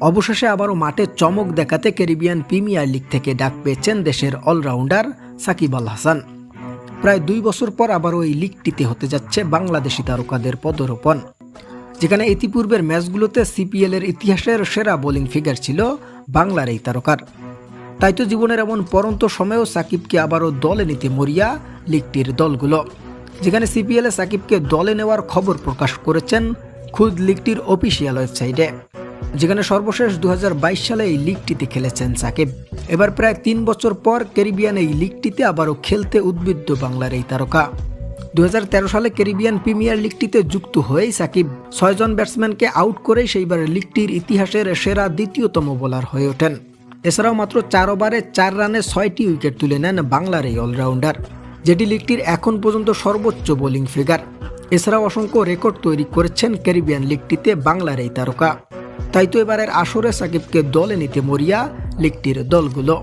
অবশেষে আবারও মাঠে চমক দেখাতে ক্যারিবিয়ান প্রিমিয়ার লিগ থেকে ডাক পেয়েছেন দেশের অলরাউন্ডার সাকিব আল হাসান। প্রায় 2 বছর পর আবারও এই লিগটিতে হতে যাচ্ছে বাংলাদেশি তারকাদের পদার্পণ, যেখানে ইতিপূর্বের ম্যাচগুলোতে সিপিএল এর ইতিহাসের সেরা বোলিং ফিগার ছিল বাংলার এই তারকার। তাই তো জীবনের এমন পরন্ত সময়েও সাকিবকে আবারও দলে নিতে মরিয়া লিগটির দলগুলো, যেখানে সিপিএল এ সাকিবকে দলে নেওয়ার খবর প্রকাশ করেছেন খুদ লিগটির অফিসিয়াল ওয়েবসাইটে, যেখানে সর্বশেষ 2022 সালে এই লিগটিতে খেলেছেন সাকিব। এবার প্রায় 3 বছর পর ক্যারিবিয়ান এই লিগটিতে আবারও খেলতে উদ্বুদ্ধ বাংলার এই তারকা। 2013 সালে ক্যারিবিয়ান প্রিমিয়ার লিগটিতে যুক্ত হয়েই সাকিব 6 জন ব্যাটসম্যানকে আউট করে সেইবার লিগটির ইতিহাসের সেরা দ্বিতীয়তম বোলার হয়ে ওঠেন। এছাড়াও মাত্র 4 ওভারে 4 রানে 6টি উইকেট তুলে নেন বাংলার এই অলরাউন্ডার, যেটি লিগটির এখন পর্যন্ত সর্বোচ্চ বোলিং ফিগার। এছাড়াও অসংখ্য রেকর্ড তৈরি করেছেন ক্যারিবিয়ান লিগটিতে বাংলার এই তারকা। তাই তো এবারের আসরে সাকিবকে দলে নিতে মরিয়া লিগটির দলগুলো।